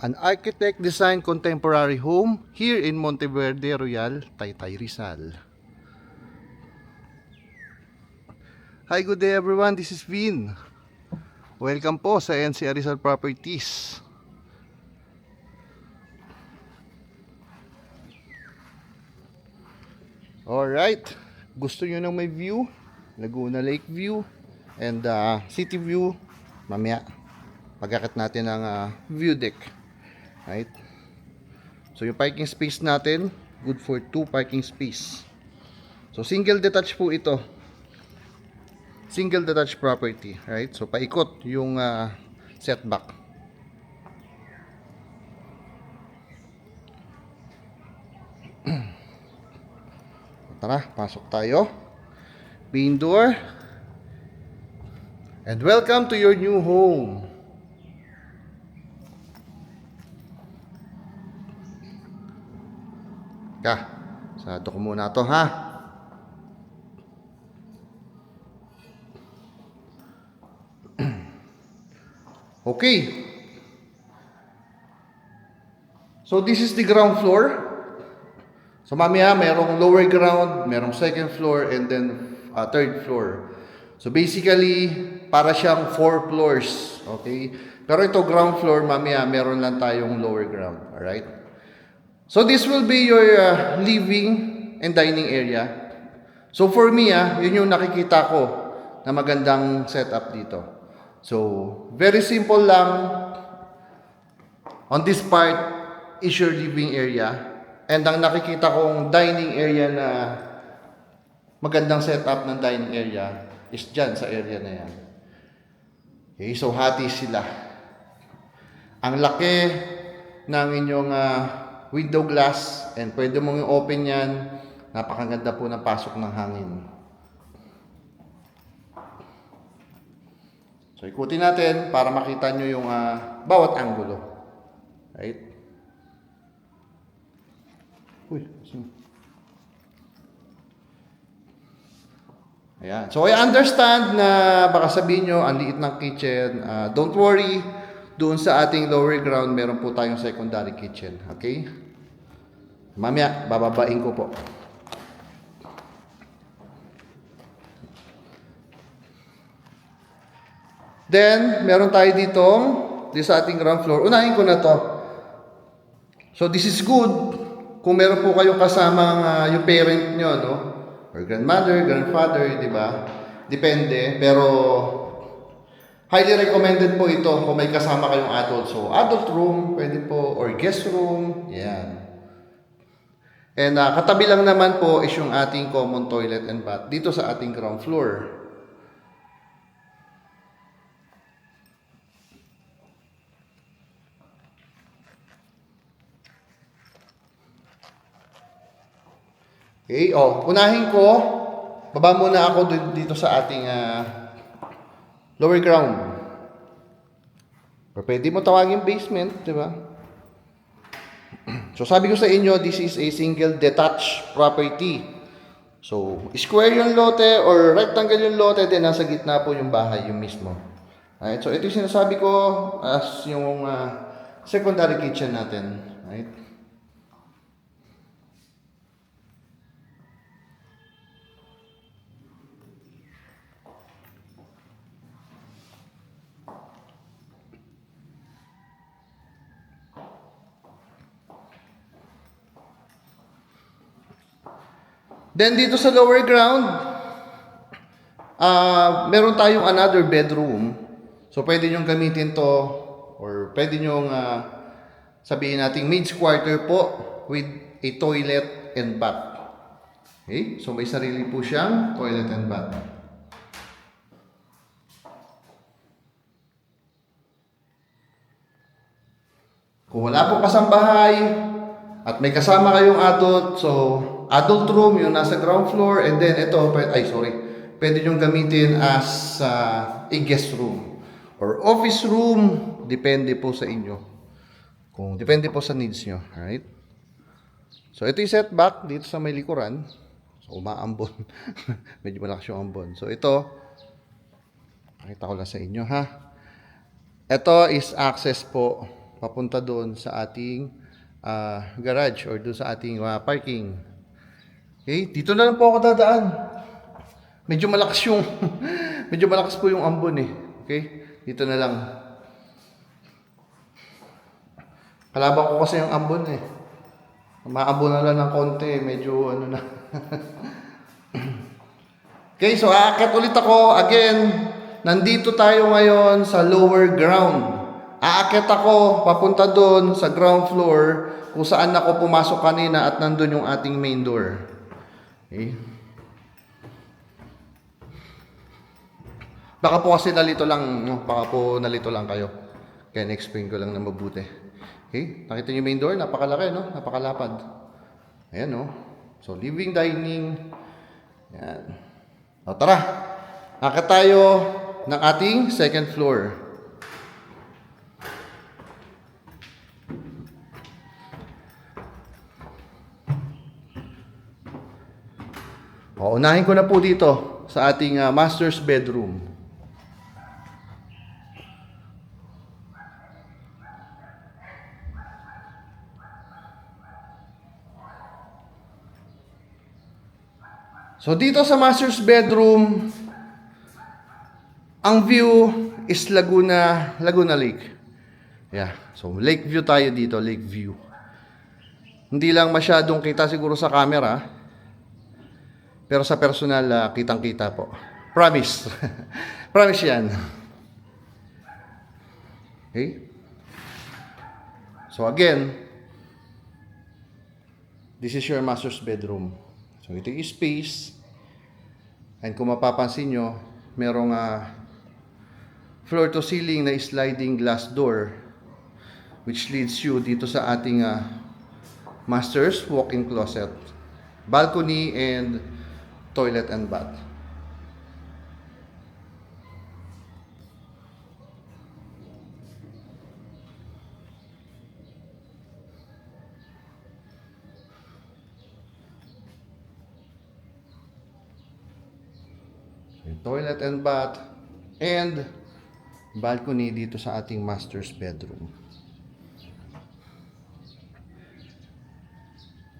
An architect designed contemporary home here in Monteverde Royal, Taytay Rizal. Hi, good day everyone. This is Vin. Welcome po sa NCR Rizal Properties. Alright, gusto nyo ng may view, Laguna Lake view, and city view, mamaya pagkakit natin ng view deck. Right? So yung parking space natin, good for 2 parking space. So single detached po ito. Single detached property, right? So paikot yung setback. Tara, pasok tayo. Main door. And welcome to your new home. Sarado ko muna to ha. Okay. So this is the ground floor. So mamaya merong lower ground, merong second floor, and then third floor. So basically, para siyang 4 floors. Okay? Pero ito ground floor, mamaya meron lang tayong lower ground. Alright? So this will be your living and dining area. So for me, yun yung nakikita ko na magandang setup dito. So very simple lang. On this part is your living area. And ang nakikita kong dining area na magandang setup ng dining area is dyan sa area na yan. Okay, so hati sila. Ang laki ng inyong window glass, and pwede mong i-open yan. Napakaganda po ng pasok ng hangin. So ikutin natin para makita nyo yung bawat anggulo. Right? Uy, ayan. So I understand na baka sabihin nyo ang liit ng kitchen. Don't worry, doon sa ating lower ground meron po tayong secondary kitchen. Okay? Mamaya, bababain ko po. Then, meron tayo dito sa ating ground floor. Unahin ko na to. So, this is good kung meron po kayong kasama yung parent nyo, no? Or grandmother, grandfather, di ba? Depende. Pero, highly recommended po ito kung may kasama kayong adult. So, adult room, pwede po, or guest room. Yan. And katabi lang naman po is yung ating common toilet and bath dito sa ating ground floor. Okay, unahin ko, baba muna ako dito sa ating lower ground. Or pwede mo tawagin basement, di ba? So sabi ko sa inyo, this is a single detached property. So, square yung lote or rectangle yung lote, then nasa gitna po yung bahay, yung mismo. Alright, so ito yung sinasabi ko as yung secondary kitchen natin. Right? Then dito sa lower ground, meron tayong another bedroom. So pwede nyo gamitin to, or pwede nyo sabihin natin maid's quarter po with a toilet and bath. Okay? So may sarili po siyang toilet and bath. Kung wala po kasambahay at may kasama kayong adult, so adult room yung nasa ground floor, and then ito, pwede nyo gamitin as a guest room or office room, depende po sa inyo. Depende po sa needs nyo. Alright? So ito yung setback dito sa may likuran. So umaambon. Medyo malakas yung ambon. So ito, pakita ko lang sa inyo ha. Ito is access po papunta doon sa ating garage or doon sa ating parking. Okay, dito na lang po ako dadaan. Medyo malakas yung medyo malakas po yung ambon eh. Okay? Dito na lang. Kalaban ko kasi yung ambon eh. Maambon na lang ng konti, medyo ano na. Okay, so aakyat ulit ako. Again, nandito tayo ngayon sa lower ground. Aakyat ako papunta doon sa ground floor kung saan ako pumasok kanina at nandun yung ating main door. Okay. Baka po kasi nalito lang, no? Baka po nalito lang kayo. Kaya na-explain ko lang na mabuti. Okay? Nakita niyo yung main door? Napakalaki, no? Napakalapad. Ayan, no? So, living, dining. Ayan. O, tara. Akit tayo ng ating second floor. O, unahin ko na po dito sa ating master's bedroom. So dito sa master's bedroom, ang view is Laguna Lake. Yeah. So lake view tayo dito, lake view. Hindi lang masyadong kita siguro sa camera, pero sa personal kitang-kita po. Promise. Promise 'yan. Okay? So again, this is your master's bedroom. So ito yung space. And kung mapapansin nyo, merong floor to ceiling na sliding glass door which leads you dito sa ating master's walk-in closet, balcony, and toilet and bath. Toilet and bath and balcony dito sa ating master's bedroom.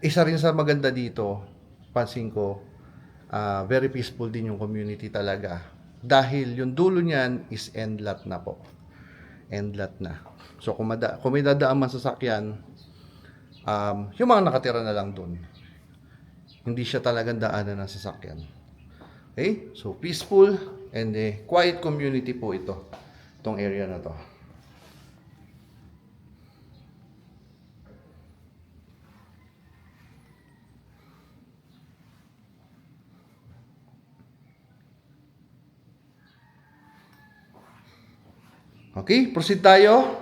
Isa rin sa maganda dito, pansin ko, very peaceful din yung community talaga. Dahil yung dulo niyan is end lot na po. End lot na. So kung may dadaan man sasakyan, yung mga nakatira na lang dun. Hindi siya talagang daanan ng sasakyan. Okay? So, peaceful and quiet community po ito. Itong area na to. Okay, proceed tayo.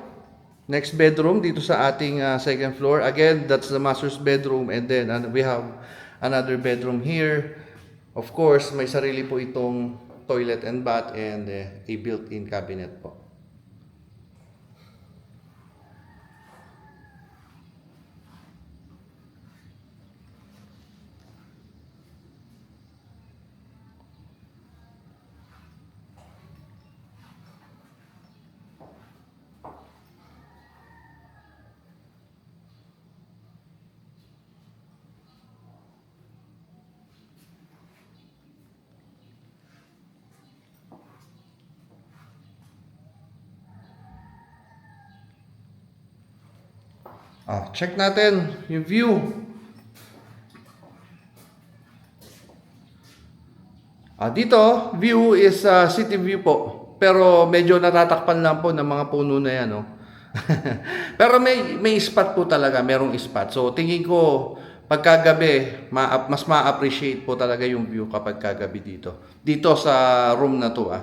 Next bedroom dito sa ating second floor. Again, that's the master's bedroom, and then we have another bedroom here. Of course, may sarili po itong toilet and bath and a built-in cabinet po. Check natin yung view. Dito, view is city view po. Pero medyo natatakpan lang po ng mga puno na yan, no? Pero may spot po talaga, merong spot. So tingin ko pagkagabi, mas ma-appreciate po talaga yung view kapag kagabi dito. Dito sa room na to,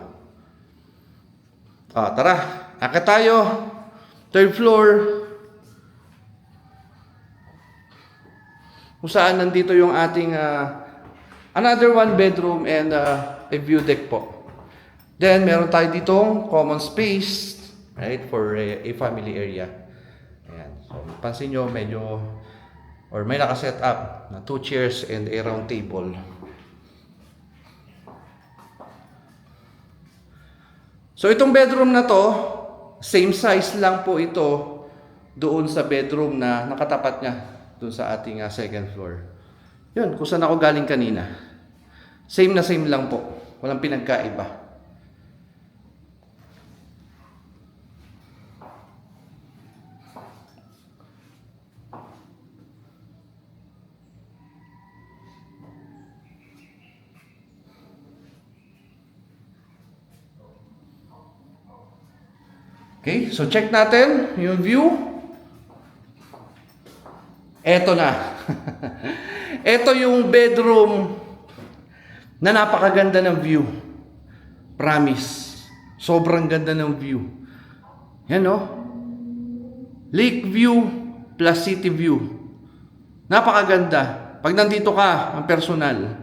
tara, akit tayo. Third floor. Kung saan nandito yung ating another one bedroom and a view deck po. Then meron tayo ditong common space, right, for a family area. Ayan. So pansin nyo, may naka-set up na 2 chairs and a round table. So itong bedroom na to, same size lang po ito doon sa bedroom na nakatapat niya doon sa ating second floor. Yun, kung saan ako galing kanina. Same na same lang po. Walang pinagkaiba. Okay, so check natin yung view. Eto na. Eto yung bedroom na napakaganda ng view. Promise. Sobrang ganda ng view. Yan no? Lake view plus city view. Napakaganda. Pag nandito ka, ang personal.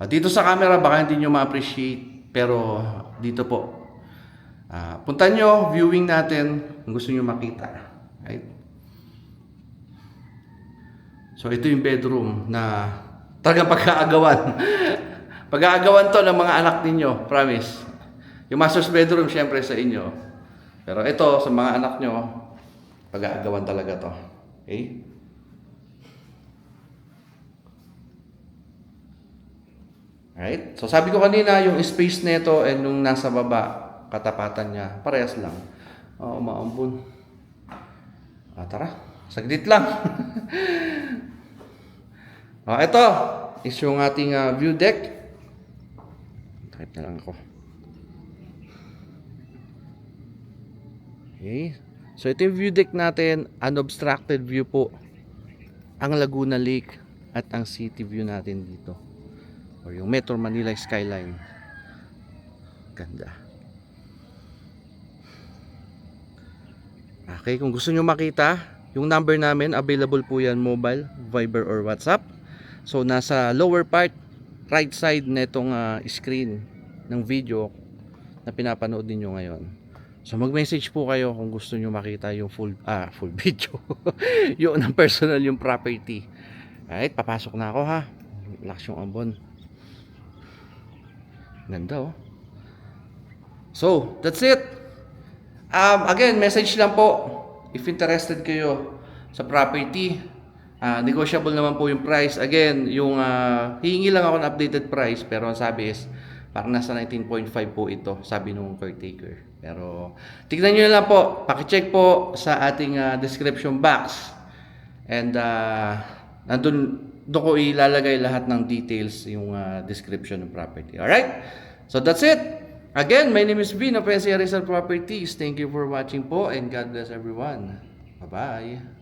Dito sa camera, baka hindi nyo ma-appreciate. Pero dito po. Punta nyo, viewing natin kung gusto nyo makita. Right? So ito yung bedroom na talagang pag-aagawan. Pag-aagawan to ng mga anak ninyo, promise. Yung master's bedroom syempre sa inyo. Pero ito sa mga anak nyo, pag-aagawan talaga to. Okay? Right? So sabi ko kanina, yung space nito and yung nasa baba, katapatan niya, parehas lang. Umaambon. Tara, saglit lang. Ito is yung ating view deck. Type na lang ako. Okay. So ito yung view deck natin, unobstructed view po. Ang Laguna Lake at ang city view natin dito. Or yung Metro Manila skyline. Ganda. Okay, kung gusto nyo makita, yung number namin, available po yan mobile, Viber or WhatsApp. So, nasa lower part, right side na itong screen ng video na pinapanood ninyo ngayon. So, mag-message po kayo kung gusto nyo makita yung full video. Yung ng personal, yung property. Alright, papasok na ako ha. Lakas yung ambon. Ganda oh. So, that's it. Again, message lang po if interested kayo sa property. Negotiable naman po yung price. Again, yung hihingi lang ako ng updated price, pero ang sabi is parang nasa 19.5 po ito, sabi nung caretaker. Pero tignan nyo lang po, pakicheck po sa ating description box. And doon ko ilalagay lahat ng details yung description ng property. Alright? So that's it. Again, my name is Vin of SC Rizal Properties. Thank you for watching po and God bless everyone. Bye-bye.